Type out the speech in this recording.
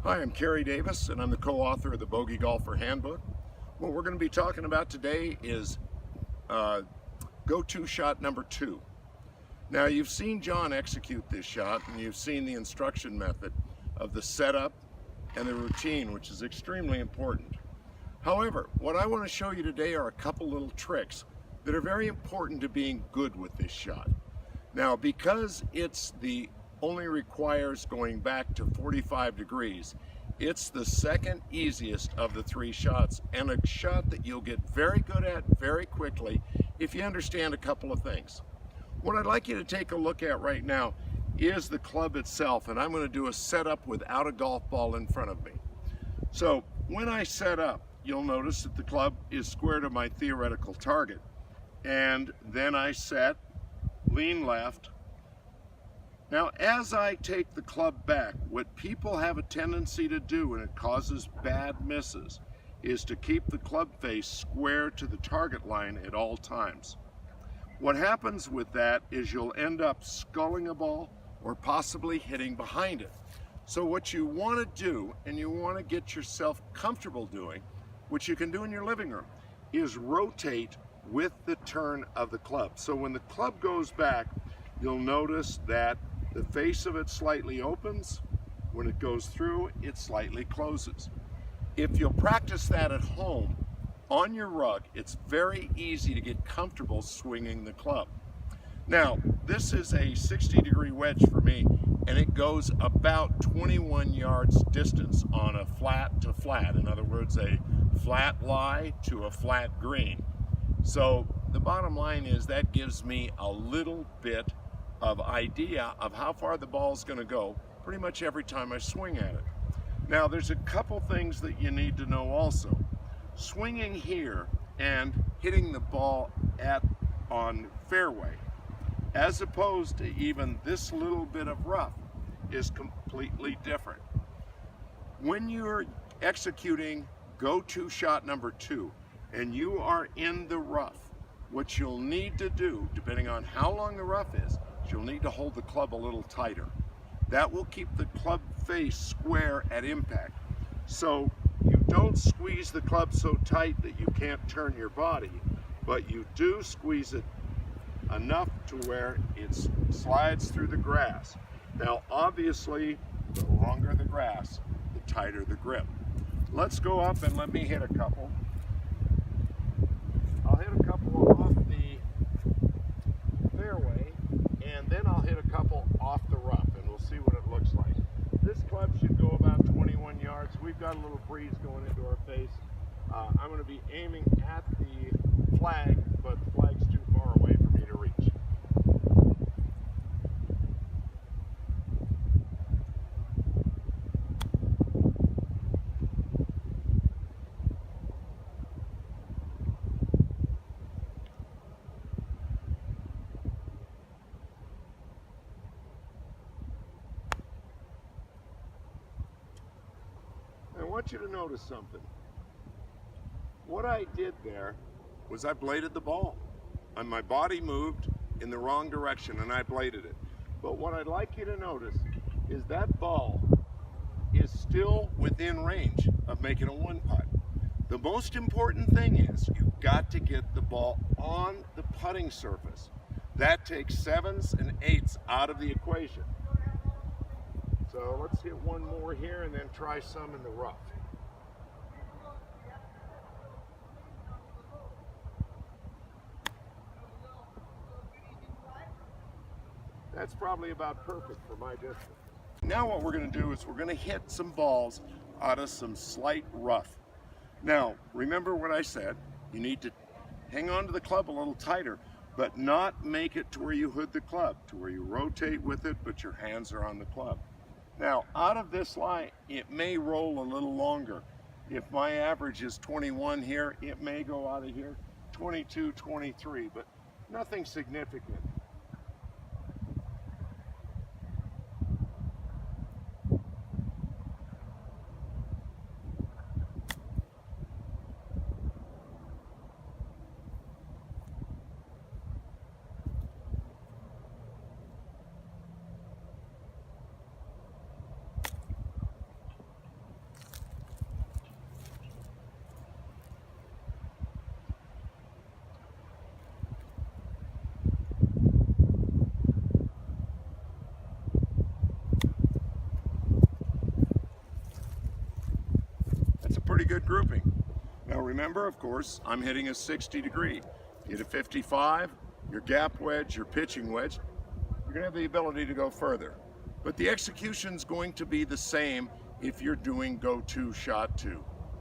Hi, I'm Kerry Davis, and I'm the co-author of the Bogey Golfer Handbook. What we're going to be talking about today is GoTo shot number 2. Now, you've seen John execute this shot, and you've seen the instruction method of the setup and the routine, which is extremely important. However, what I want to show you today are a couple little tricks that are very important to being good with this shot. Now, because only requires going back to 45 degrees, it's the second easiest of the 3 shots, and a shot that you'll get very good at very quickly if you understand a couple of things. What I'd like you to take a look at right now is the club itself, and I'm going to do a setup without a golf ball in front of me. So when I set up, you'll notice that the club is square to my theoretical target, and then I set, lean left. Now, as I take the club back, what people have a tendency to do, and it causes bad misses, is to keep the club face square to the target line at all times. What happens with that is you'll end up sculling a ball or possibly hitting behind it. So what you want to do, and you want to get yourself comfortable doing, which you can do in your living room, is rotate with the turn of the club. So when the club goes back, you'll notice that the face of it slightly opens. When it goes through, it slightly closes. If you'll practice that at home on your rug, it's very easy to get comfortable swinging the club. Now, this is a 60-degree wedge for me, and it goes about 21 yards distance on a flat to flat. In other words, a flat lie to a flat green. So the bottom line is that gives me a little bit of idea of how far the ball is going to go pretty much every time I swing at it. Now, there's a couple things that you need to know also. Swinging here and hitting the ball on fairway, as opposed to even this little bit of rough, is completely different. When you're executing GoTo shot number 2 and you are in the rough, what you'll need to do, depending on how long the rough is, you'll need to hold the club a little tighter. That will keep the club face square at impact. So you don't squeeze the club so tight that you can't turn your body, but you do squeeze it enough to where it slides through the grass. Now, obviously, the longer the grass, the tighter the grip. Let's go up and let me hit a couple. I'll hit a couple off the fairway, and then I'll hit a couple off the rough, and we'll see what it looks like. This club should go about 21 yards. We've got a little breeze going into our face. I'm going to be aiming at the flag, but the flag's too far away for me to reach. I want you to notice something. What I did there was I bladed the ball, and my body moved in the wrong direction and I bladed it. But what I'd like you to notice is that ball is still within range of making a 1-putt. The most important thing is you've got to get the ball on the putting surface. That takes 7s and 8s out of the equation. So let's hit one more here and then try some in the rough. That's probably about perfect for my distance. Now what we're going to do is we're going to hit some balls out of some slight rough. Now, remember what I said. You need to hang on to the club a little tighter, but not make it to where you hood the club, to where you rotate with it, but your hands are on the club. Now, out of this lie, it may roll a little longer. If my average is 21 here, it may go out of here 22, 23, but nothing significant. good grouping. Now remember, of course, I'm hitting a 60 degree. You hit a 55, your gap wedge, your pitching wedge, you're going to have the ability to go further. But the execution's going to be the same if you're doing GoTo shot 2.